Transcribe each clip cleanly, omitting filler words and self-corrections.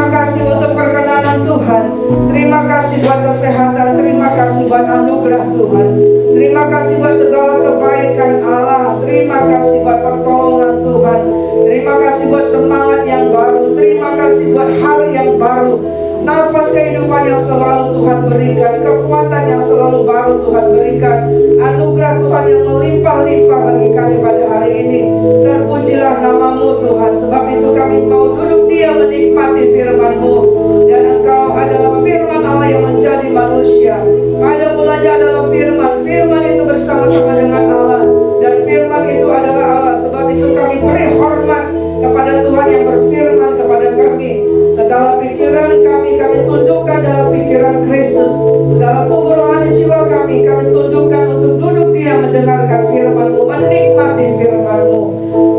Terima kasih untuk perkenanan Tuhan. Terima kasih buat kesehatan. Terima kasih buat anugerah Tuhan. Terima kasih buat segala kebaikan Allah. Terima kasih buat pertolongan Tuhan. Terima kasih buat semangat yang baru. Terima kasih buat hari yang baru. Nafas kehidupan yang selalu Tuhan berikan, kekuatan yang selalu baru Tuhan berikan, anugerah Tuhan yang melimpah-limpah bagi kami pada hari ini. Terpujilah nama-Mu Tuhan. Sebab itu kami mau duduk diam menikmati firman-Mu. Dan Engkau adalah firman Allah yang menjadi manusia. Pada mulanya adalah firman. Firman itu bersama-sama dengan Allah. Dan firman itu adalah Allah. Sebab itu kami beri hormat kepada Tuhan yang berfirman kepada kami. Segala pikiran kami tundukkan dalam pikiran Kristus. Segala tubuh rohani jiwa kami tundukkan untuk duduk diam mendengarkan firman-Mu, menikmati firman-Mu.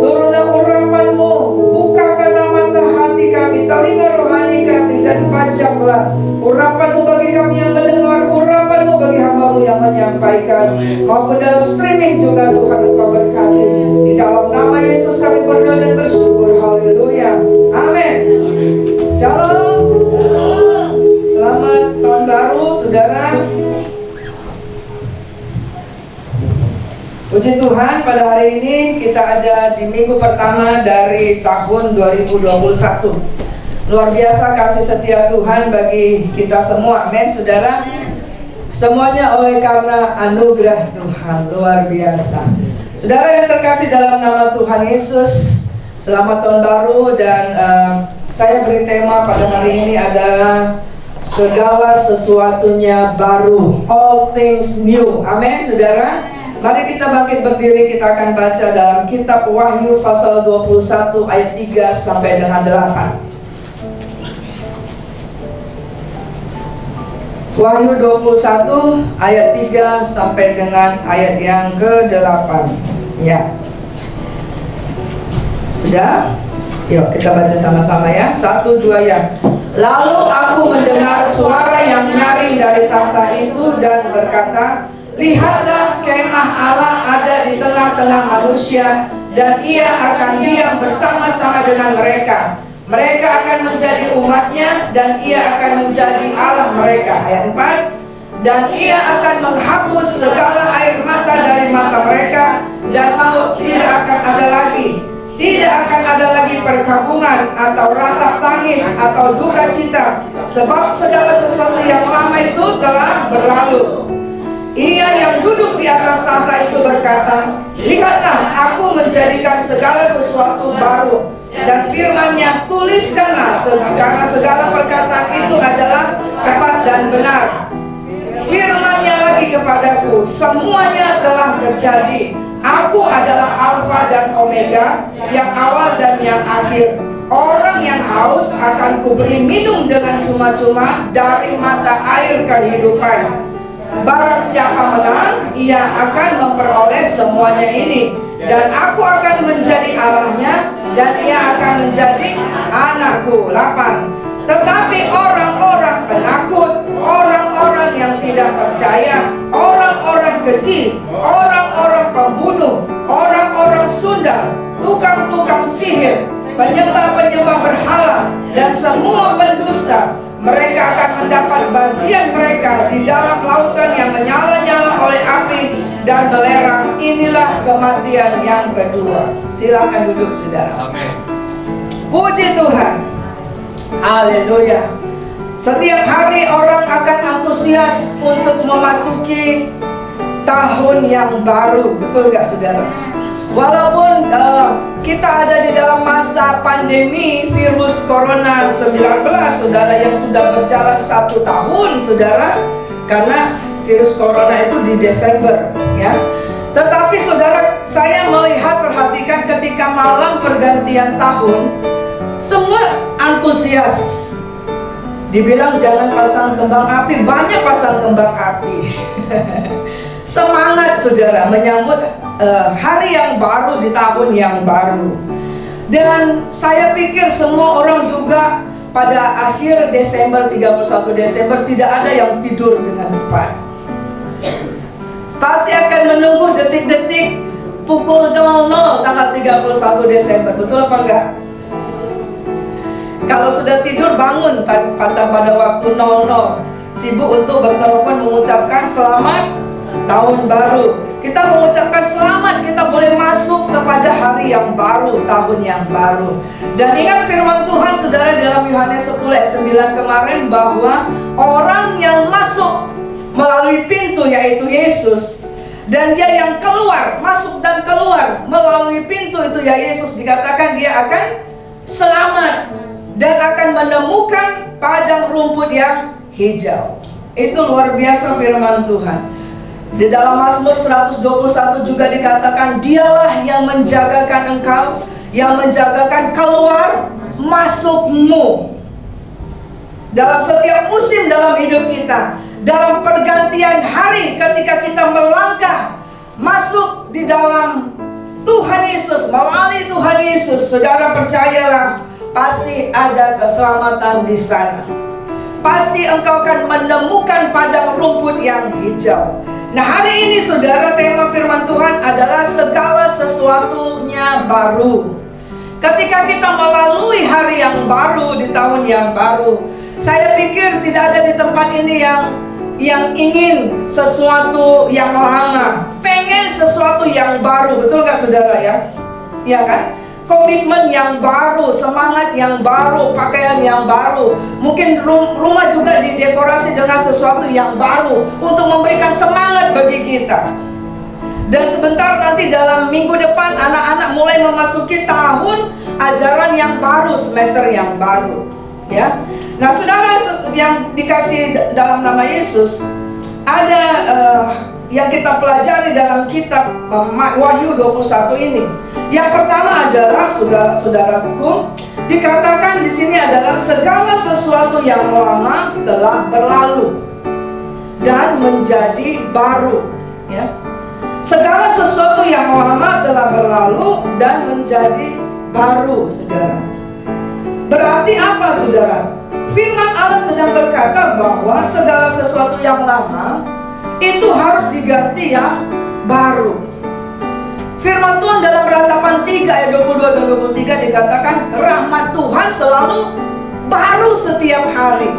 Turunlah urapan-Mu, bukakanlah mata hati kami, telinga rohani kami, dan pajanglah urapan-Mu bagi kami yang mendengar, urapan-Mu bagi hamba-Mu yang menyampaikan. Maupun dalam streaming juga Tuhan Engkau berkati. Di dalam nama Yesus kami berdoa dan bersyukur. Haleluya. Amin. Shalom. Selamat tahun baru saudara. Puji Tuhan, pada hari ini kita ada di minggu pertama dari tahun 2021. Luar biasa kasih setia Tuhan bagi kita semua. Amin saudara. Semuanya oleh karena anugerah Tuhan. Luar biasa. Saudara yang terkasih dalam nama Tuhan Yesus, selamat tahun baru. Dan saya beri tema pada hari ini adalah segala sesuatunya baru, all things new. Amin saudara. Mari kita bangkit berdiri, kita akan baca dalam kitab Wahyu pasal 21 ayat 3 sampai dengan 8. Wahyu 21 ayat 3 sampai dengan ayat yang ke-8. Ya. Sudah? Yuk kita baca sama-sama ya. 1, 2 ya. Lalu aku mendengar suara yang nyaring dari tahta itu dan berkata, lihatlah kemah Allah ada di tengah-tengah manusia, dan ia akan diam bersama-sama dengan mereka. Mereka akan menjadi umatnya, dan ia akan menjadi Allah mereka. Ayat 4. Dan ia akan menghapus segala air mata dari mata mereka, dan maut tidak akan ada lagi. Tidak akan ada lagi perkabungan atau ratap tangis atau duka cita, sebab segala sesuatu yang lama itu telah berlalu. Ia yang duduk di atas tahta itu berkata, lihatlah aku menjadikan segala sesuatu baru. Dan firman-Nya, tuliskanlah, karena segala perkataan itu adalah tepat dan benar. Firman-Nya lagi kepadaku, semuanya telah terjadi. Aku adalah Alfa dan Omega, yang awal dan yang akhir. Orang yang haus akan kuberi minum dengan cuma-cuma dari mata air kehidupan. Barang siapa menang, ia akan memperoleh semuanya ini. Dan aku akan menjadi Allahnya, dan ia akan menjadi anakku. 8. Tetapi orang-orang penakut, orang-orang yang tidak percaya, orang-orang keji, orang-orang pembunuh, orang-orang sundal, tukang-tukang sihir, penyembah-penyembah berhala, dan semua pendusta, mereka akan mendapat bagian mereka di dalam lautan yang menyala-nyala oleh api dan belerang. Inilah kematian yang kedua. Silakan duduk saudara. Amin. Puji Tuhan. Haleluya. Setiap hari orang akan antusias untuk memasuki tahun yang baru. Betul gak saudara? Walaupun kita ada di dalam masa pandemi virus corona 19, saudara, yang sudah berjalan 1 tahun, saudara, karena virus corona itu di Desember, ya. Tetapi saudara, saya melihat, perhatikan ketika malam pergantian tahun, semua antusias. Dibilang jangan pasang kembang api, banyak pasang kembang api. Semangat saudara menyambut hari yang baru di tahun yang baru. Dan saya pikir semua orang juga pada akhir Desember, 31 Desember, tidak ada yang tidur dengan cepat. Pasti akan menunggu detik-detik pukul 00 tanggal 31 Desember. Betul apa enggak? Kalau sudah tidur bangun pada waktu 00, sibuk untuk bertelepon mengucapkan selamat tahun baru. Kita mengucapkan selamat, kita boleh masuk kepada hari yang baru, tahun yang baru. Dan ingat firman Tuhan saudara dalam Yohanes 10:9 kemarin, bahwa orang yang masuk melalui pintu yaitu Yesus, dan dia yang keluar, masuk dan keluar melalui pintu itu ya Yesus, dikatakan dia akan selamat dan akan menemukan padang rumput yang hijau. Itu luar biasa firman Tuhan. Di dalam Mazmur 121 juga dikatakan, dialah yang menjagakan engkau, yang menjagakan keluar masukmu. Dalam setiap musim dalam hidup kita, dalam pergantian hari ketika kita melangkah masuk di dalam Tuhan Yesus, melalui Tuhan Yesus, saudara percayalah, pasti ada keselamatan di sana. Pasti engkau akan menemukan padang rumput yang hijau. Nah, hari ini saudara, tema firman Tuhan adalah segala sesuatunya baru. Ketika kita melalui hari yang baru, di tahun yang baru, saya pikir tidak ada di tempat ini yang ingin sesuatu yang lama, pengen sesuatu yang baru, betul gak saudara ya? Ya kan? Komitmen yang baru, semangat yang baru, pakaian yang baru. Mungkin rumah juga didekorasi dengan sesuatu yang baru untuk memberikan semangat bagi kita. Dan sebentar nanti dalam minggu depan anak-anak mulai memasuki tahun ajaran yang baru, semester yang baru, ya. Nah, saudara yang dikasih dalam nama Yesus, ada yang kita pelajari dalam kitab Wahyu 21 ini. Yang pertama adalah, saudara-saudaraku, dikatakan di sini adalah segala sesuatu yang lama telah berlalu dan menjadi baru, ya. Segala sesuatu yang lama telah berlalu dan menjadi baru, saudara. Berarti apa, saudara? Firman Allah sedang berkata bahwa segala sesuatu yang lama itu harus diganti yang baru. Firman Tuhan dalam Ratapan 3 ayat 22 dan 23 dikatakan, rahmat Tuhan selalu baru setiap hari.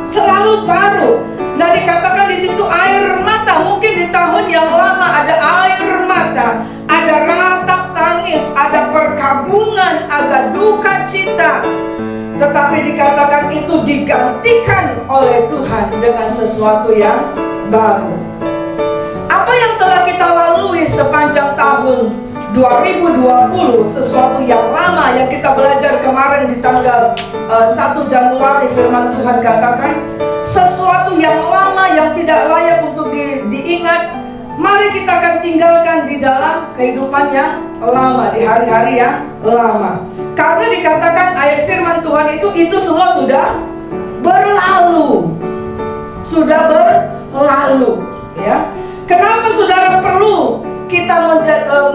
Selalu baru. Nah, dikatakan di situ air mata. Mungkin di tahun yang lama ada air mata, ada ratap tangis, ada perkabungan, ada duka cita. Tetapi dikatakan itu digantikan oleh Tuhan dengan sesuatu yang baru. Apa yang telah kita lalui sepanjang tahun 2020, sesuatu yang lama yang kita belajar kemarin di tanggal 1 Januari, firman Tuhan katakan, sesuatu yang lama yang tidak layak untuk diingat, mari kita akan tinggalkan di dalam kehidupan yang lama, di hari-hari yang lama. Karena dikatakan ayat firman Tuhan itu semua sudah berlalu. Sudah berlalu, ya. Kenapa saudara perlu kita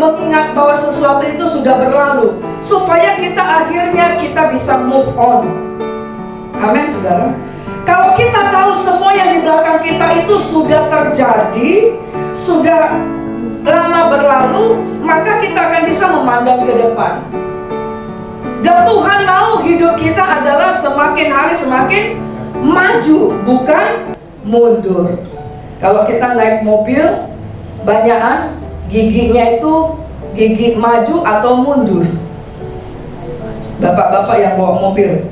mengingat bahwa sesuatu itu sudah berlalu? Supaya akhirnya kita bisa move on. Amin, saudara. Kalau kita tahu semua yang di belakang kita itu sudah terjadi, sudah lama berlalu, maka kita akan bisa memandang ke depan. Dan Tuhan mau hidup kita adalah semakin hari semakin maju, bukan mundur. Kalau kita naik mobil, banyakan giginya itu gigi maju atau mundur. Bapak-bapak yang bawa mobil,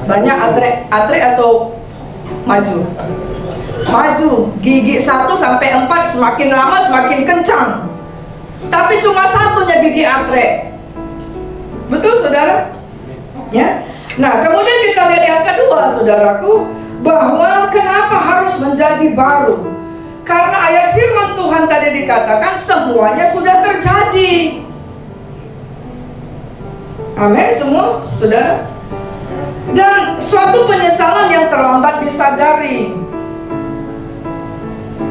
banyak atre atau maju? Maju. Gigi 1 sampai 4 semakin lama semakin kencang. Tapi cuma satunya gigi atre. Betul, saudara? Ya. Nah, kemudian kita lihat yang kedua, saudaraku, bahwa kenapa harus menjadi baru? Karena ayat firman Tuhan tadi dikatakan semuanya sudah terjadi. Amin, semua, saudara. Dan suatu penyesalan yang terlambat disadari.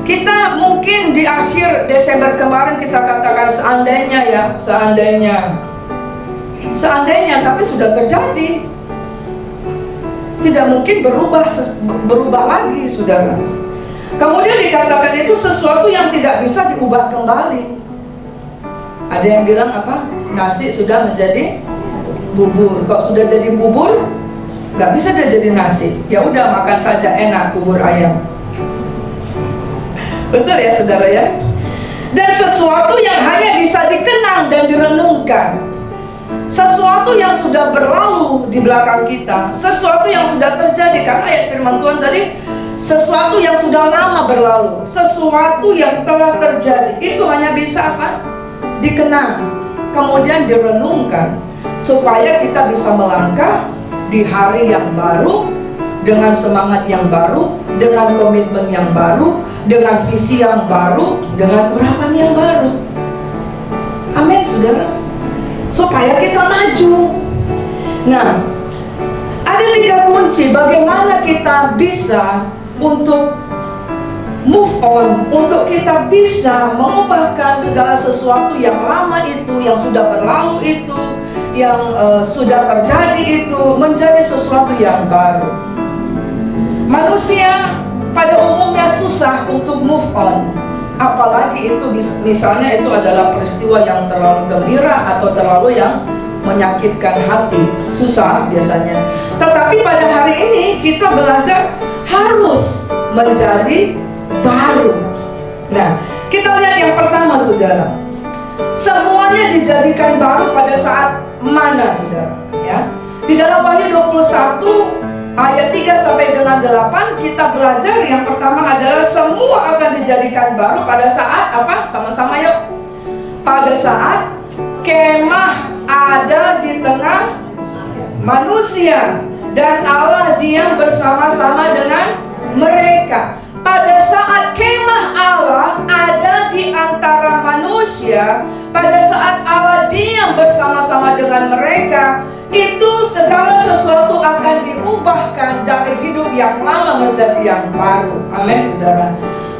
Kita mungkin di akhir Desember kemarin kita katakan seandainya ya, seandainya, tapi sudah terjadi. Tidak mungkin berubah lagi, saudara. Kemudian dikatakan itu sesuatu yang tidak bisa diubah kembali. Ada yang bilang apa? Nasi sudah menjadi bubur. Kok sudah jadi bubur, nggak bisa dia jadi nasi. Ya udah, makan saja, enak bubur ayam. Betul ya saudara ya? Dan sesuatu yang hanya bisa dikenang dan direnungkan, sesuatu yang sudah berlalu di belakang kita, sesuatu yang sudah terjadi, karena ayat firman Tuhan tadi, sesuatu yang sudah lama berlalu, sesuatu yang telah terjadi, itu hanya bisa apa? Dikenang, kemudian direnungkan, supaya kita bisa melangkah di hari yang baru, dengan semangat yang baru, dengan komitmen yang baru, dengan visi yang baru, dengan urapan yang baru. Amin saudara. Supaya kita maju. Nah, ada 3 kunci bagaimana kita bisa untuk move on, untuk kita bisa mengubahkan segala sesuatu yang lama itu, yang sudah berlalu itu, yang sudah terjadi itu, menjadi sesuatu yang baru. Manusia pada umumnya susah untuk move on, apalagi itu misalnya itu adalah peristiwa yang terlalu gembira atau terlalu yang menyakitkan hati, susah biasanya. Tetapi pada hari ini kita belajar harus menjadi baru. Nah, kita lihat yang pertama saudara, semuanya dijadikan baru pada saat mana saudara? Ya, di dalam Wahyu 21 ayat 3 sampai dengan 8 kita belajar yang pertama adalah semua akan dijadikan baru pada saat apa? Sama-sama yuk. Pada saat kemah ada di tengah manusia dan Allah diam bersama-sama dengan mereka. Pada saat kemah Allah ada di antara manusia, pada saat Allah diam bersama-sama dengan mereka, itu segala sesuatu akan diubahkan dari hidup yang lama menjadi yang baru. Amin saudara.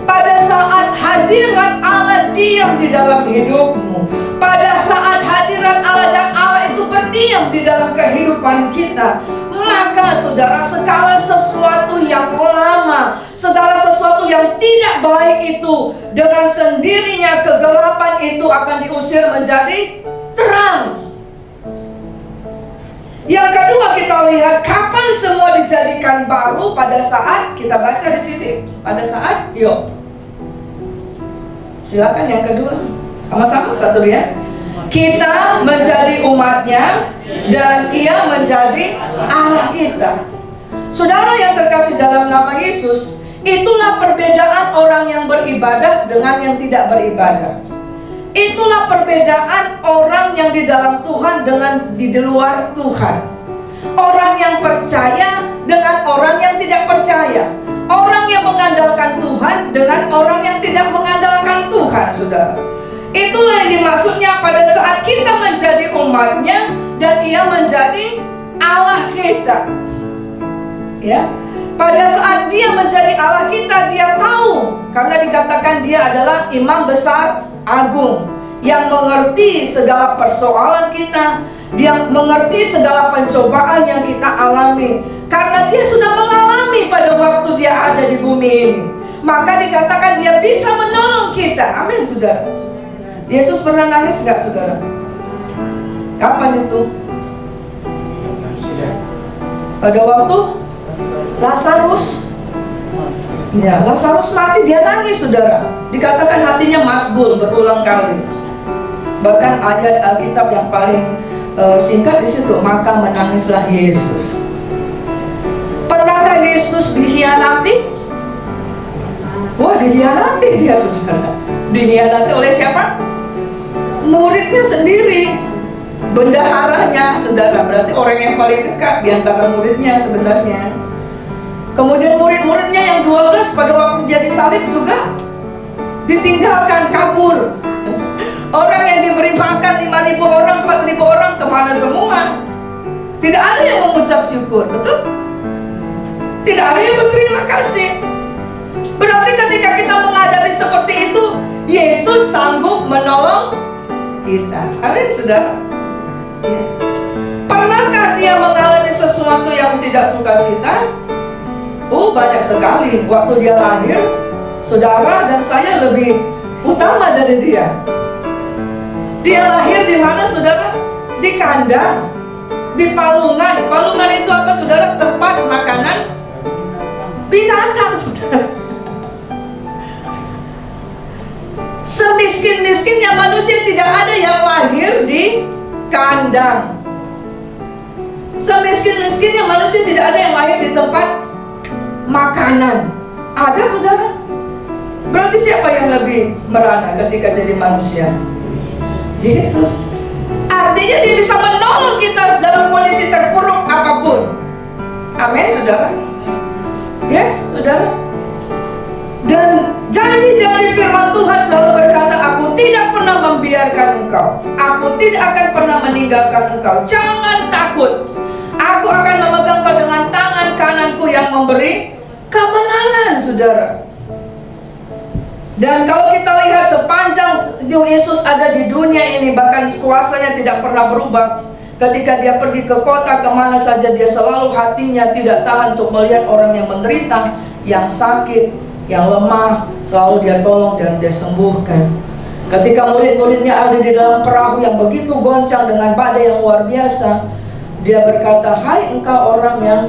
Pada saat hadirat Allah diam di dalam hidupmu, pada saat hadirat Allah dan Allah itu berdiam di dalam kehidupan kita, maka saudara, segala sesuatu yang lama, segala sesuatu yang tidak baik itu, dengan sendirinya kegelapan itu akan diusir menjadi terang. Yang kedua kita lihat kapan semua dijadikan baru, pada saat kita baca di sini, pada saat yuk. Silakan yang kedua, sama-sama satu ya. Kita menjadi umatnya dan Ia menjadi Allah kita. Saudara yang terkasih dalam nama Yesus, itulah perbedaan orang yang beribadah dengan yang tidak beribadah. Itulah perbedaan orang yang di dalam Tuhan dengan di luar Tuhan. Orang yang percaya dengan orang yang tidak percaya. Orang yang mengandalkan Tuhan dengan orang yang tidak mengandalkan Tuhan, saudara. Itulah yang dimaksudnya pada saat kita menjadi umatnya dan Ia menjadi Allah kita. Ya, pada saat Dia menjadi Allah kita, Dia tahu, karena dikatakan Dia adalah Imam Besar Agung yang mengerti segala persoalan kita. Dia mengerti segala pencobaan yang kita alami, karena Dia sudah mengalami pada waktu Dia ada di bumi ini. Maka dikatakan Dia bisa menolong kita. Amin saudara. Yesus pernah nangis nggak saudara? Kapan itu? Pada waktu Lazarus. Ya, Lazarus mati, Dia nangis saudara. Dikatakan hatinya masbul berulang kali. Bahkan ayat Alkitab yang paling singkat di situ, maka menangislah Yesus. Pernahkah Yesus dikhianati? Wah, dikhianati Dia saudara. Dikhianati oleh siapa? Muridnya sendiri, bendaharanya saudara, berarti orang yang paling dekat di antara muridnya sebenarnya. Kemudian murid-muridnya yang 12 pada waktu dia disalib juga ditinggalkan, kabur. Orang yang diberi makan 5.000 orang, 4.000 orang kemana semua? Tidak ada yang mengucap syukur, betul? Tidak ada yang berterima kasih. Berarti ketika kita menghadapi seperti itu, Yesus sanggup menolong kita. Amin saudara. Ya. Pernahkah Dia mengalami sesuatu yang tidak sukacita? Oh, banyak sekali. Waktu Dia lahir, saudara dan saya lebih utama dari Dia. Dia lahir di mana saudara? Di kandang. di palungan. Palungan itu apa saudara? Tempat makanan binatang saudara. Semiskin-miskinnya manusia tidak ada yang lahir di kandang. Semiskin-miskinnya manusia tidak ada yang lahir di tempat makanan. Ada saudara? Berarti siapa yang lebih merana ketika jadi manusia? Yesus. Artinya dia bisa menolong kita dalam kondisi terpuruk apapun. Amin saudara. Yes saudara. Dan janji-janji firman Tuhan selalu berkata, aku tidak pernah membiarkan engkau, aku tidak akan pernah meninggalkan engkau. Jangan takut, aku akan memegang kau dengan tangan kananku yang memberi kemenangan saudara. Dan kalau kita lihat sepanjang Yesus ada di dunia ini, bahkan kuasanya tidak pernah berubah. Ketika dia pergi ke kota, kemana saja dia selalu hatinya tidak tahan untuk melihat orang yang menderita, yang sakit, yang lemah, selalu dia tolong dan dia sembuhkan. Ketika murid-muridnya ada di dalam perahu yang begitu goncang dengan badai yang luar biasa, dia berkata, hai engkau orang yang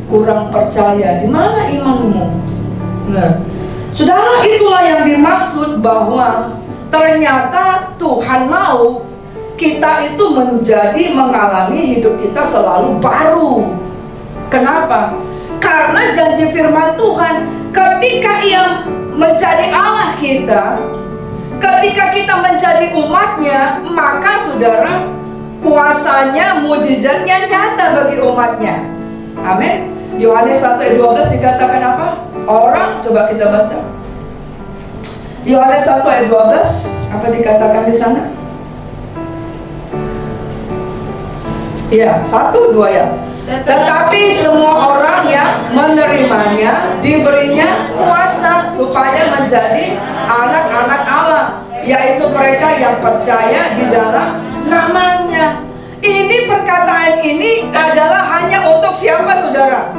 kurang percaya, di mana imanmu? Nah, saudara, itulah yang dimaksud bahwa ternyata Tuhan mau kita itu mengalami hidup kita selalu baru. Kenapa? Karena janji firman Tuhan, ketika Ia menjadi Allah kita, ketika kita menjadi umatnya, maka saudara, kuasanya, mujizatnya nyata bagi umatnya. Amin. Yohanes 1 ayat 12 dikatakan apa? Orang, coba kita baca. Yohanes 1 ayat 12, apa dikatakan di sana? Ya, 1, 2 ya. Tetapi semua orang yang menerimanya diberinya kuasa supaya menjadi anak-anak Allah, yaitu mereka yang percaya di dalam namanya. Ini perkataan ini adalah hanya untuk siapa saudara?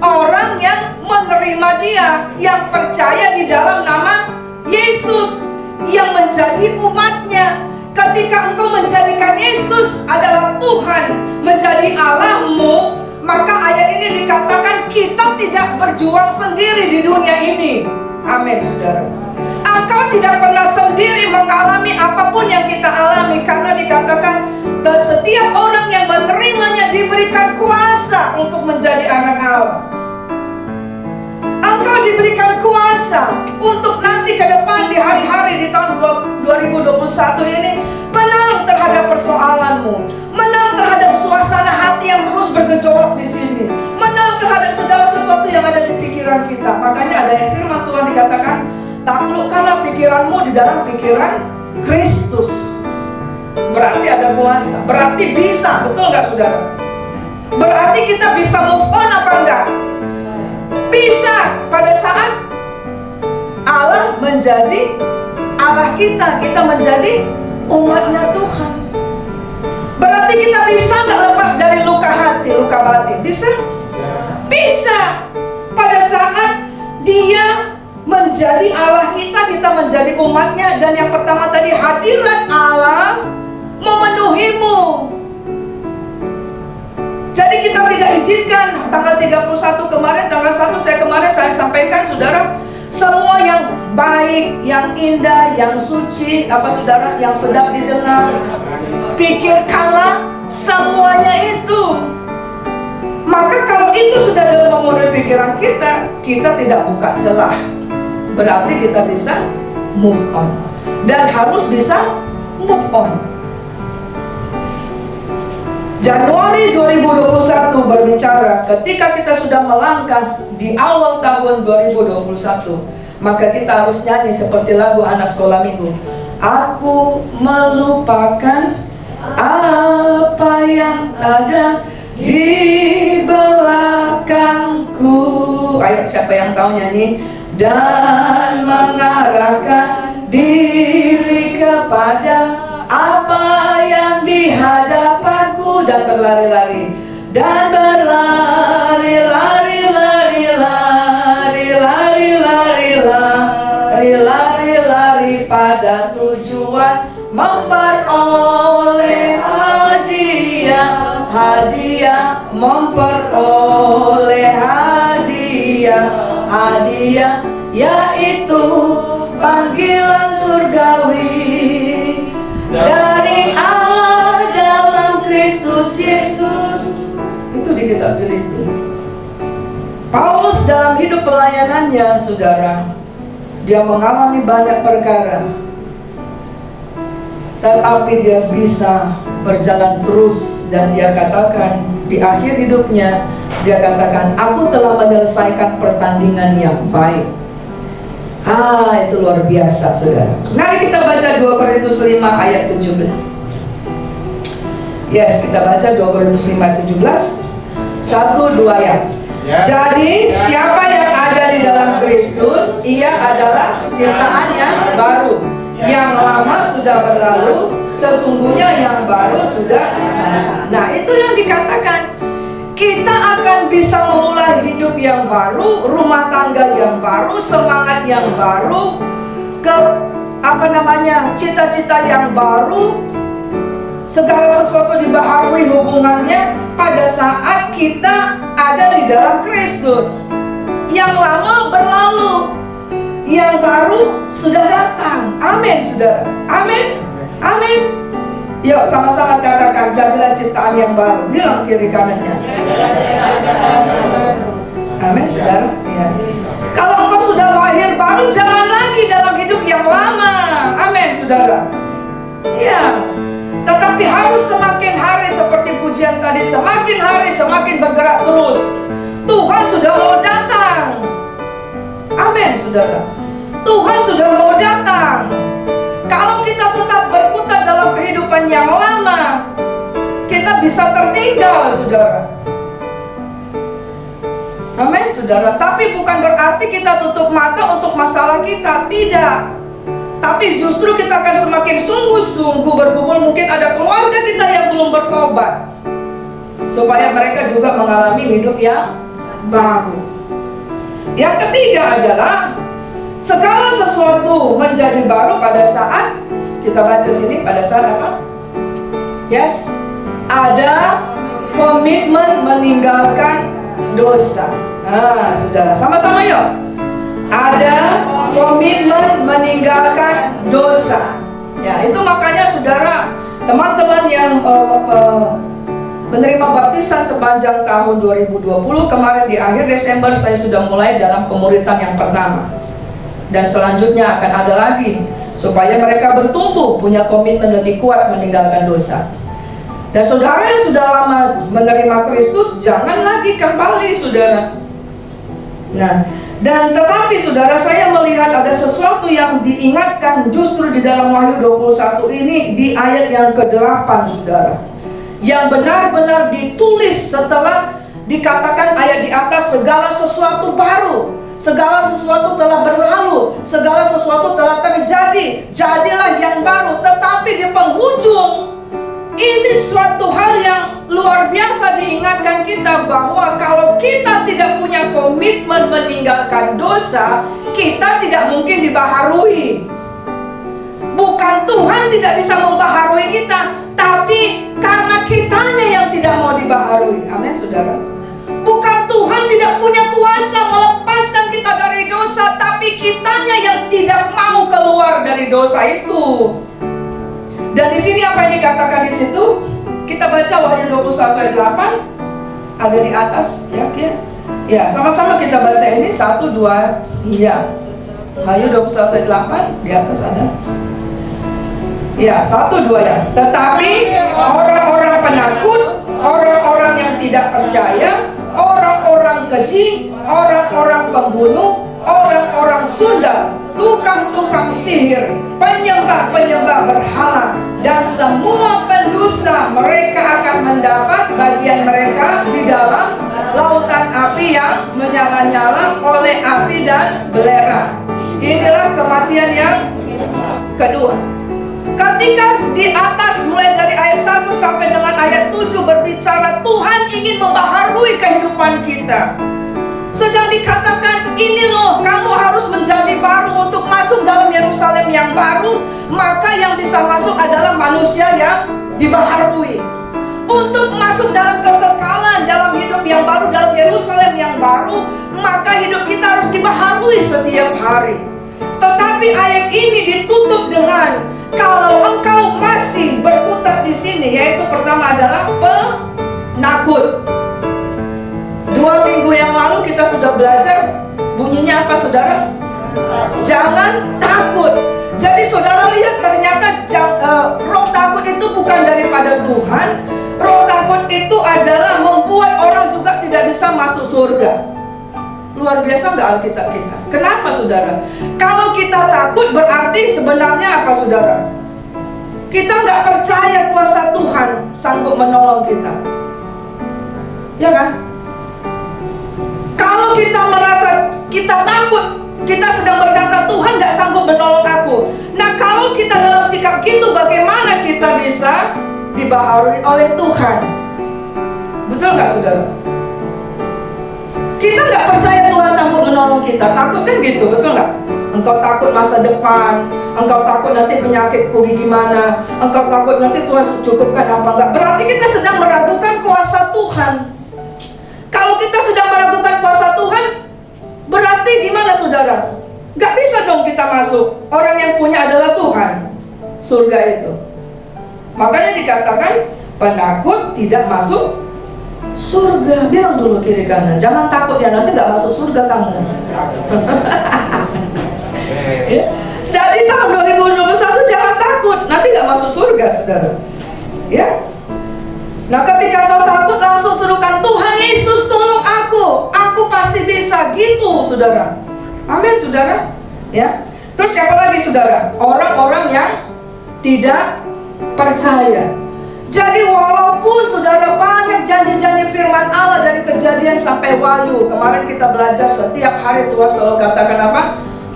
Orang yang menerima dia, yang percaya di dalam nama Yesus, yang menjadi umatnya. Ketika engkau menjadikan Yesus adalah Tuhan, menjadi Allahmu, maka ayat ini dikatakan kita tidak berjuang sendiri di dunia ini. Amin saudara. Engkau tidak pernah sendiri mengalami apapun yang kita alami, karena dikatakan setiap orang yang menerimanya diberikan kuasa untuk menjadi anak Allah. Engkau diberikan kuasa untuk nanti ke depan di hari-hari di tahun 2021 ini menang terhadap persoalanmu, menang terhadap suasana hati yang terus bergejolak di sini, menang terhadap segala sesuatu yang ada di pikiran kita. Makanya ada yang firman Tuhan dikatakan, taklukkanlah pikiranmu di dalam pikiran Kristus. Berarti ada kuasa, berarti bisa, betul nggak saudara? Berarti kita bisa move on apa enggak? Bisa. Pada saat Allah menjadi Allah kita, kita menjadi umatnya Tuhan. Berarti kita bisa nggak lepas dari luka hati, luka batin? Bisa? Bisa. Pada saat Dia menjadi Allah kita, kita menjadi umatnya. Dan yang pertama tadi, hadirat Allah memenuhimu. Jadi kita tidak izinkan. Tanggal 31 kemarin, tanggal 1 saya sampaikan saudara, semua yang baik, yang indah, yang suci, apa saudara, yang sedap didengar, pikirkanlah semuanya itu. Maka kalau itu sudah dalam memenuhi pikiran kita, kita tidak buka celah. Berarti kita bisa move on. Dan harus bisa move on. Januari 2021 berbicara ketika kita sudah melangkah di awal tahun 2021, maka kita harus nyanyi seperti lagu anak sekolah minggu. Aku melupakan apa yang ada di belakangku. Ayo, siapa yang tahu nyanyi? Dan mengarahkan diri kepada apa yang di hadapanku, dan berlari-lari, dan berlari, lari, lari, lari, lari, lari, lari, lari, lari pada tujuan memperoleh hadiah memperoleh hadiah, yaitu panggilan surgawi dari Allah dalam Kristus Yesus. Itu di kitab Filipi. Paulus dalam hidup pelayanannya, saudara, dia mengalami banyak perkara, tetapi dia bisa berjalan terus. Dan dia katakan di akhir hidupnya, dia katakan, aku telah menyelesaikan pertandingan yang baik. Itu luar biasa, saudara. Mari kita baca 2 Korintus 5 ayat 17. Yes, kita baca 2 Korintus 5 ayat 17. 1, 2 ya. Jadi siapa yang ada di dalam Kristus, ia adalah ciptaan yang baru. Yang lama sudah berlalu, sesungguhnya yang baru sudah datang. Nah, itu yang dikatakan. Kita akan bisa memulai hidup yang baru, rumah tangga yang baru, semangat yang baru, cita-cita yang baru. Segala sesuatu dibaharui hubungannya pada saat kita ada di dalam Kristus. Yang lama berlalu, yang baru sudah datang. Amin, saudara. Amin. Amin. Yuk sama-sama katakan, jadilah ciptaan yang baru. Bilang kiri kanannya. Amin, saudara. Ya. Kalau engkau sudah lahir baru, jangan lagi dalam hidup yang lama. Amin, saudara. Ya. Tetapi harus semakin hari, seperti pujian tadi, semakin hari semakin bergerak terus. Tuhan sudah mau datang. Amin, saudara. Tuhan sudah mau datang. Kalau kita tetap berkutat dalam kehidupan yang lama, kita bisa tertinggal, saudara. Amin, saudara. Tapi bukan berarti kita tutup mata untuk masalah kita. Tidak. Tapi justru kita akan semakin sungguh-sungguh bergumul. Mungkin ada keluarga kita yang belum bertobat, supaya mereka juga mengalami hidup yang baru. Yang ketiga adalah segala sesuatu menjadi baru pada saat, kita baca sini, pada saat apa? Yes, ada komitmen meninggalkan dosa. Saudara, sama-sama yuk. Ada komitmen meninggalkan dosa. Ya, itu makanya saudara, teman-teman yang menerima baptisan sepanjang tahun 2020, kemarin di akhir Desember saya sudah mulai dalam pemuritan yang pertama. Dan selanjutnya akan ada lagi, supaya mereka bertumbuh, punya komitmen lebih kuat meninggalkan dosa. Dan saudara yang sudah lama menerima Kristus, jangan lagi kembali, saudara. Nah, dan tetapi saudara, saya melihat ada sesuatu yang diingatkan justru di dalam Wahyu 21 ini, di ayat yang ke-8, saudara, yang benar-benar ditulis setelah dikatakan ayat di atas, segala sesuatu baru, segala sesuatu telah berlalu, segala sesuatu telah terjadi, jadilah yang baru. Tetapi di penghujung ini suatu hal yang luar biasa diingatkan kita, bahwa kalau kita tidak punya komitmen meninggalkan dosa, kita tidak mungkin dibaharui. Bukan Tuhan tidak bisa membaharui kita, tapi karena kitanya yang tidak mau dibaharui. Amin, saudara. Bukan Tuhan tidak punya kuasa melepaskan kita dari dosa, tapi kitanya yang tidak mau keluar dari dosa itu. Dan di sini apa yang dikatakan di situ? Kita baca Wahyu 21 ayat 8, ada di atas, ya, ya, sama-sama kita baca ini 1, 2, iya. Wahyu 21 ayat 8, di atas ada. Ya, 1, 2 ya. Tetapi orang-orang penakut, orang-orang yang tidak percaya, orang-orang keji, orang-orang pembunuh, orang-orang sundal, tukang-tukang sihir, penyembah-penyembah berhala, dan semua pendusta, mereka akan mendapat bagian mereka di dalam lautan api yang menyala-nyala oleh api dan belerang. Inilah kematian yang kedua. Ketika di atas mulai dari ayat 1 sampai dengan ayat 7 berbicara Tuhan ingin membaharui kehidupan kita, sedang dikatakan, ini loh, kamu harus menjadi baru untuk masuk dalam Yerusalem yang baru. Maka yang bisa masuk adalah manusia yang dibaharui. Untuk masuk dalam kekekalan, dalam hidup yang baru, dalam Yerusalem yang baru, maka hidup kita harus dibaharui setiap hari. Tetapi ayat ini ditutup dengan, kalau engkau masih berkutat di sini, yaitu pertama adalah penakut. 2 minggu yang lalu kita sudah belajar bunyinya apa, saudara? Jangan takut. Jadi saudara lihat, ternyata roh takut itu bukan daripada Tuhan. Roh takut itu adalah membuat orang juga tidak bisa masuk surga. Luar biasa nggak Alkitab kita? Kenapa saudara? Kalau kita takut berarti sebenarnya apa saudara? Kita nggak percaya kuasa Tuhan sanggup menolong kita. Ya kan? Kalau kita merasa kita takut, kita sedang berkata Tuhan nggak sanggup menolong aku. Nah, kalau kita dalam sikap gitu, bagaimana kita bisa dibaharui oleh Tuhan? Betul nggak saudara? Kita nggak percaya Tuhan sanggup menolong kita, takut kan gitu, betul nggak? Engkau takut masa depan, engkau takut nanti penyakitku gimana, engkau takut nanti Tuhan cukupkan apa enggak. Berarti kita sedang meragukan kuasa Tuhan. Kalau kita sedang meragukan kuasa Tuhan, berarti gimana saudara? Gak bisa dong kita masuk. Orang yang punya adalah Tuhan, surga itu. Makanya dikatakan penakut tidak masuk surga. Bilang dulu kiri kanan, jangan takut ya, nanti gak masuk surga kamu. Ya. Jadi tahun 2021 jangan takut, nanti gak masuk surga saudara. Ya. Nah, ketika kau takut, langsung serukan, Tuhan Yesus tolong aku pasti bisa, gitu saudara. Amin saudara. Ya. Terus siapa lagi saudara? Orang-orang yang tidak percaya. Jadi walaupun saudara banyak janji-janji firman Allah dari Kejadian sampai Wahyu, kemarin kita belajar setiap hari Tuhan selalu katakan apa?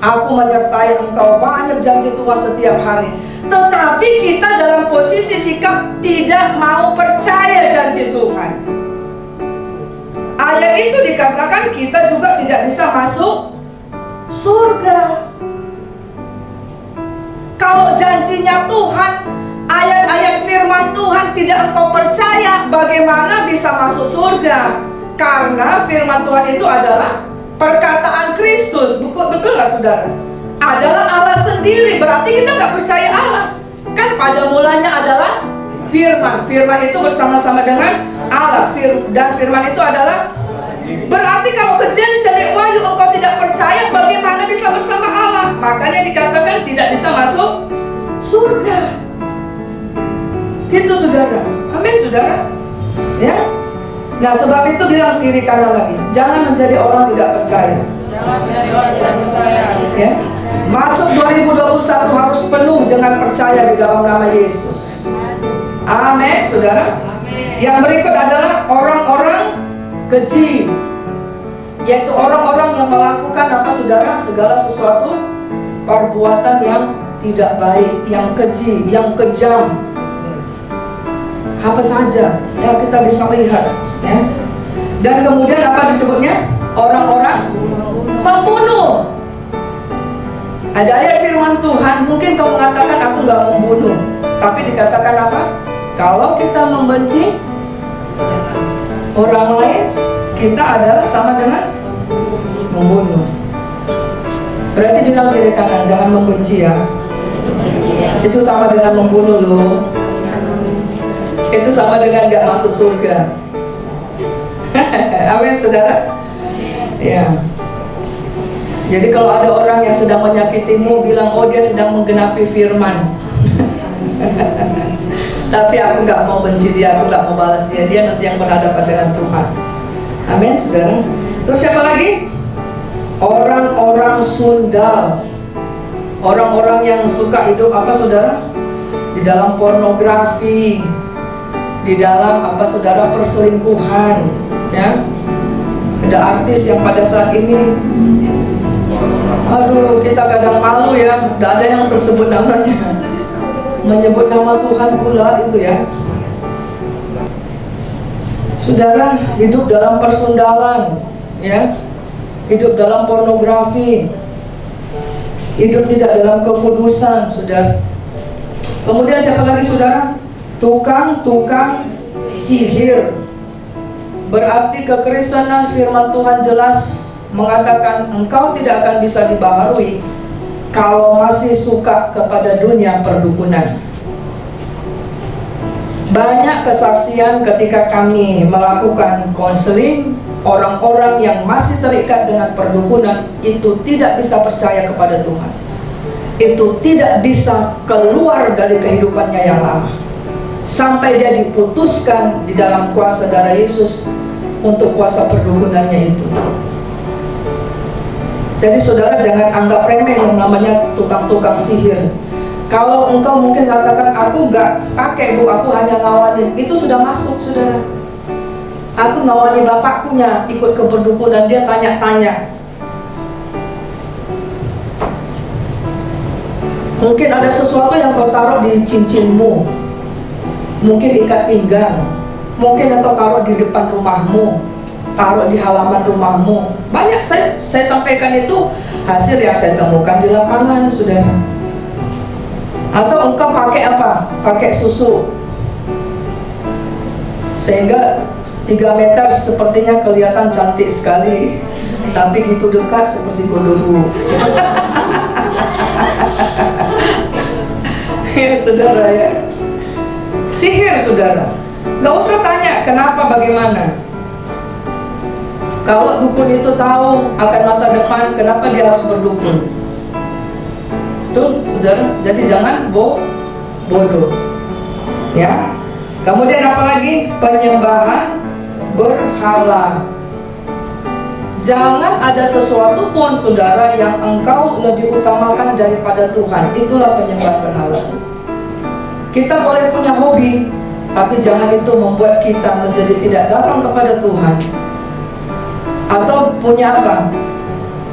Aku menyertai engkau, banyak janji Tuhan setiap hari. Tetapi kita dalam posisi sikap tidak mau percaya janji Tuhan. Ayat itu dikatakan kita juga tidak bisa masuk surga. Kalau janjinya Tuhan, ayat-ayat firman Tuhan tidak engkau percaya, bagaimana bisa masuk surga? Karena firman Tuhan itu adalah perkataan Kristus. Betul nggak saudara? Adalah Allah sendiri. Berarti kita nggak percaya Allah. Kan pada mulanya adalah firman. Firman itu bersama-sama dengan Allah. Dan firman itu adalah, berarti kalau Kejadian dari Wahyu engkau tidak percaya, bagaimana bisa bersama Allah? Makanya dikatakan tidak bisa masuk surga. Gitu saudara. Amin saudara. Ya. Nah, sebab itu bilang kiri kanan lagi, jangan menjadi orang tidak percaya. Jangan menjadi orang tidak percaya. Ya. Masuk 2021 harus penuh dengan percaya di dalam nama Yesus. Amin, saudara. Amin. Yang berikut adalah orang-orang keji, yaitu orang-orang yang melakukan apa saudara? Segala sesuatu perbuatan yang tidak baik, yang keji, yang kejam. Apa saja yang kita bisa lihat, ya. Dan kemudian apa disebutnya? Orang-orang pembunuh. Ada ayat firman Tuhan, mungkin kau mengatakan aku nggak membunuh, tapi dikatakan apa? Kalau kita membenci orang lain, kita adalah sama dengan membunuh. Berarti bilang kiri kanan, jangan membenci ya. Itu sama dengan membunuh loh. Itu sama dengan gak masuk surga. Amin saudara. Ya. Jadi kalau ada orang yang sedang menyakitimu, bilang oh dia sedang menggenapi firman. Tapi aku gak mau benci dia, aku gak mau balas dia. Dia nanti yang berhadapan dengan Tuhan. Amin saudara. Terus siapa lagi? Orang-orang sundal. Orang-orang yang suka hidup apa saudara? Di dalam pornografi, di dalam apa saudara, perselingkuhan, ya. Ada artis yang pada saat ini, aduh kita kadang malu ya, tidak ada yang sebut namanya, menyebut nama Tuhan pula itu ya. Saudara hidup dalam persundalan, ya, hidup dalam pornografi, hidup tidak dalam kekudusan, saudara. Kemudian siapa lagi saudara? Tukang-tukang sihir. Berarti kekristenan firman Tuhan jelas mengatakan engkau tidak akan bisa dibaharui kalau masih suka kepada dunia perdukunan. Banyak kesaksian ketika kami melakukan konseling, orang-orang yang masih terikat dengan perdukunan itu tidak bisa percaya kepada Tuhan. Itu tidak bisa keluar dari kehidupannya yang lama, sampai dia diputuskan di dalam kuasa darah Yesus untuk kuasa perdukunannya itu. Jadi saudara jangan anggap remeh yang namanya tukang-tukang sihir. Kalau engkau mungkin katakan, aku gak pakai bu, aku hanya ngawanin, itu sudah masuk saudara. Aku ngawani bapakkunya ikut ke perdukunan, dia tanya-tanya. Mungkin ada sesuatu yang kau taruh di cincinmu, mungkin ikat pinggang, mungkin engkau taruh di depan rumahmu, taruh di halaman rumahmu. Banyak saya sampaikan itu hasil yang saya temukan di lapangan saudara. Atau engkau pakai apa? Pakai susu, sehingga 3 meter sepertinya kelihatan cantik sekali, tapi gitu dekat seperti gondoruo. Ya saudara ya, sihir saudara. Gak usah tanya kenapa bagaimana. Kalau dukun itu tahu akan masa depan, kenapa dia harus berdukun? Tuh saudara, jadi jangan bodoh ya. Kemudian apa lagi? Penyembahan berhala. Jangan ada sesuatu pun saudara yang engkau lebih utamakan daripada Tuhan. Itulah penyembahan berhala. Kita boleh punya hobi, tapi jangan itu membuat kita menjadi tidak datang kepada Tuhan. Atau punya apa?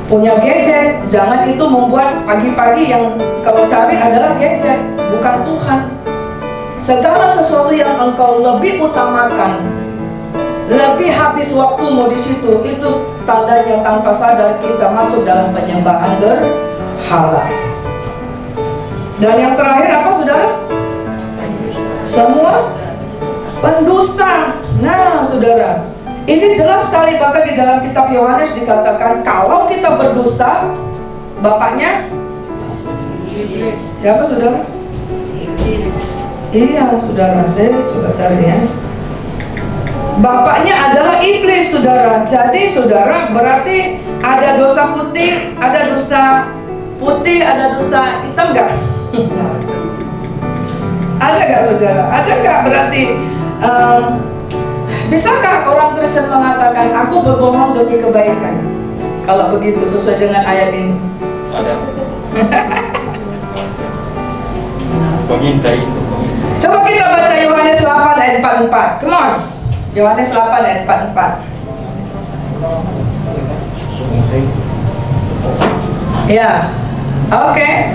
Punya gadget, jangan itu membuat pagi-pagi yang kau cari adalah gadget, bukan Tuhan. Segala sesuatu yang engkau lebih utamakan, lebih habis waktumu di situ, itu tandanya tanpa sadar kita masuk dalam penyembahan berhala. Dan yang terakhir apa saudara? Semua pendusta. Nah saudara, ini jelas sekali, bahkan di dalam kitab Yohanes dikatakan kalau kita berdusta, bapaknya siapa saudara? Iya saudara, saya coba cari ya. Bapaknya adalah iblis saudara. Jadi saudara, berarti ada dosa putih, ada dusta putih, ada dusta hitam nggak? Ada nggak saudara? Ada nggak berarti? Bisakah orang Kristen mengatakan aku berbohong demi kebaikan? Kalau begitu sesuai dengan ayat ini. Ada. Pengintai itu. Coba kita baca Yohanes 8 ayat 44. Come on. Yohanes 8 ayat 44. Ya. Oke.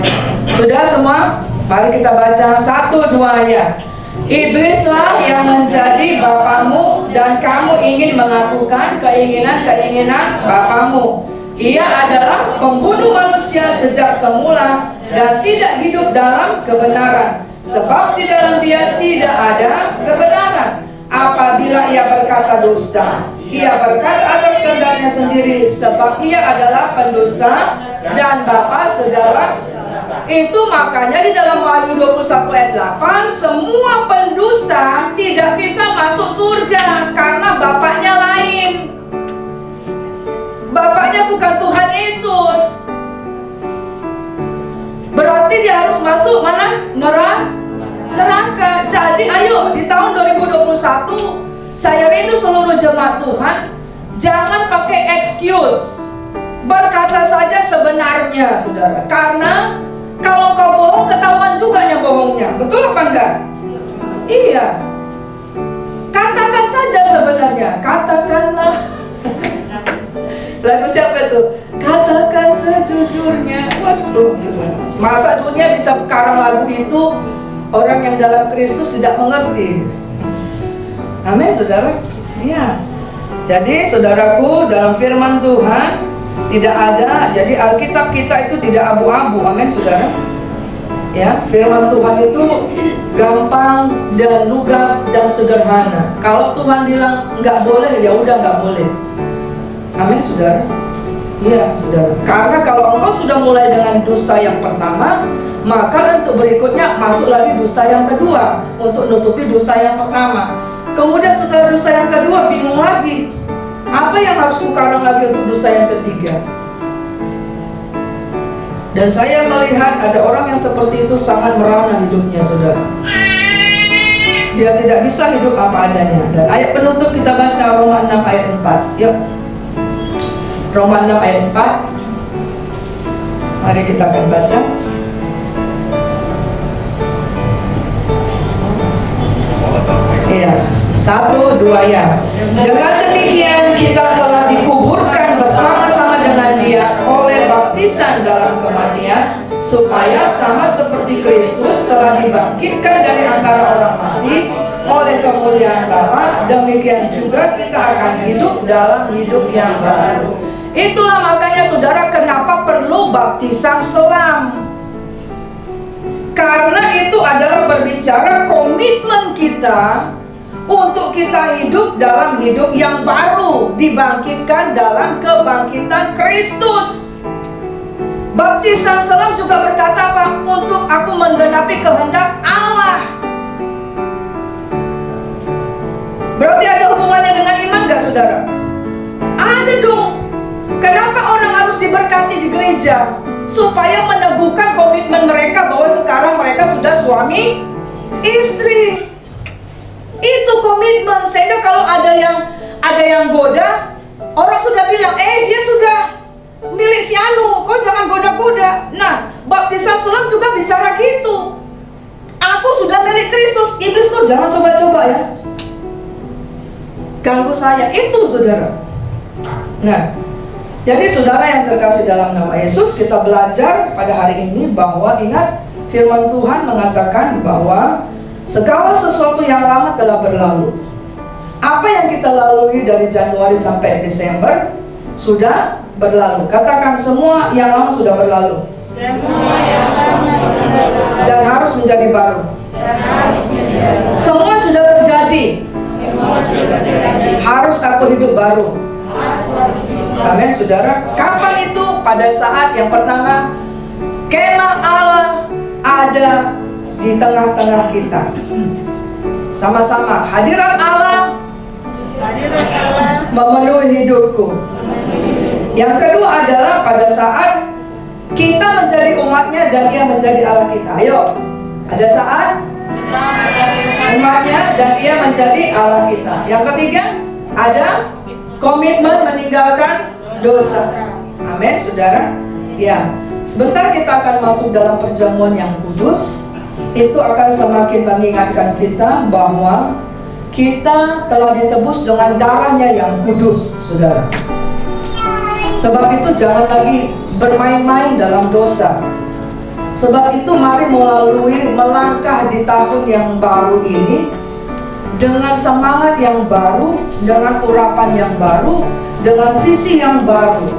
Sudah semua? Mari kita baca 1-2 ya. Iblislah yang menjadi bapamu dan kamu ingin melakukan keinginan-keinginan bapamu. Ia adalah pembunuh manusia sejak semula dan tidak hidup dalam kebenaran, sebab di dalam dia tidak ada kebenaran. Apabila ia berkata dusta, ia berkata atas kehendaknya sendiri, sebab ia adalah pendusta dan bapa segala. Itu makanya di dalam Wahyu 21 ayat 8, semua pendusta tidak bisa masuk surga karena bapaknya lain. Bapaknya bukan Tuhan Yesus. Berarti dia harus masuk mana? Neraka. Jadi ayo di tahun 2021 saya rindu seluruh jemaat Tuhan, jangan pakai excuse. Berkata saja sebenarnya saudara. Karena kalau kau bohong, ketahuan juga yang bohongnya. Betul apa enggak? Iya. Katakan saja sebenarnya. Katakanlah. Lagu siapa itu? Katakan sejujurnya. Waduh, masa dunia bisa karang lagu itu, orang yang dalam Kristus tidak mengerti. Amin saudara. Iya. Jadi saudaraku, dalam firman Tuhan tidak ada, jadi Alkitab kita itu tidak abu-abu. Amin saudara. Ya, firman Tuhan itu gampang dan lugas dan sederhana. Kalau Tuhan bilang nggak boleh, ya udah nggak boleh. Amin, saudara. Iya, saudara. Karena kalau engkau sudah mulai dengan dusta yang pertama, maka untuk berikutnya masuk lagi dusta yang kedua untuk nutupi dusta yang pertama. Kemudian setelah dusta yang kedua bingung lagi, apa yang harus kukarang lagi untuk dusta yang ketiga? Dan saya melihat ada orang yang seperti itu sangat merana hidupnya, saudara. Dia tidak bisa hidup apa adanya. Dan ayat penutup kita baca Roma 6 ayat 4. Yuk, Roma 6 ayat 4. Mari kita akan baca. Iya, 1, 2 ya. Dengan demikian kita telah dikuburkan bersama-sama dengan Dia oleh baptisan dalam kematian, supaya sama seperti Kristus telah dibangkitkan dari antara orang mati oleh kemuliaan Bapa, demikian juga kita akan hidup dalam hidup yang baru. Itulah makanya saudara, kenapa perlu baptisan selam. Karena itu adalah berbicara komitmen kita untuk kita hidup dalam hidup yang baru, dibangkitkan dalam kebangkitan Kristus. Baptisan selam juga berkata apa? Untuk aku menggenapi kehendak Allah. Berarti ada hubungannya dengan iman gak, saudara? Ada dong. Kenapa orang harus diberkati di gereja? Supaya meneguhkan komitmen mereka bahwa sekarang mereka sudah suami istri. Itu komitmen. Sehingga kalau ada yang goda, orang sudah bilang, dia sudah milik si anu, kau jangan goda-goda. Nah, baptisan selam juga bicara gitu. Aku sudah milik Kristus. Iblis kau jangan coba-coba ya ganggu saya. Itu, saudara. Nah, jadi saudara yang terkasih dalam nama Yesus, kita belajar pada hari ini bahwa ingat firman Tuhan mengatakan bahwa segala sesuatu yang lama telah berlalu. Apa yang kita lalui dari Januari sampai Desember sudah berlalu. Katakan, semua yang lama sudah berlalu. Dan harus menjadi baru. Semua sudah terjadi. Harus aku hidup baru. Amin, saudara. Kapan itu? Pada saat yang pertama, kemah Allah ada di tengah-tengah kita. Sama-sama, hadirat Allah memenuhi hidupku. Yang kedua adalah pada saat kita menjadi umatnya dan Dia menjadi Allah kita. Ayo, ada saat umatnya dan Dia menjadi Allah kita. Yang ketiga, ada komitmen meninggalkan dosa. Amin, saudara. Ya, sebentar kita akan masuk dalam perjamuan yang kudus. Itu akan semakin mengingatkan kita bahwa kita telah ditebus dengan darahnya yang kudus, saudara. Sebab itu jangan lagi bermain-main dalam dosa. Sebab itu mari melangkah di tahun yang baru ini dengan semangat yang baru, dengan urapan yang baru, dengan visi yang baru.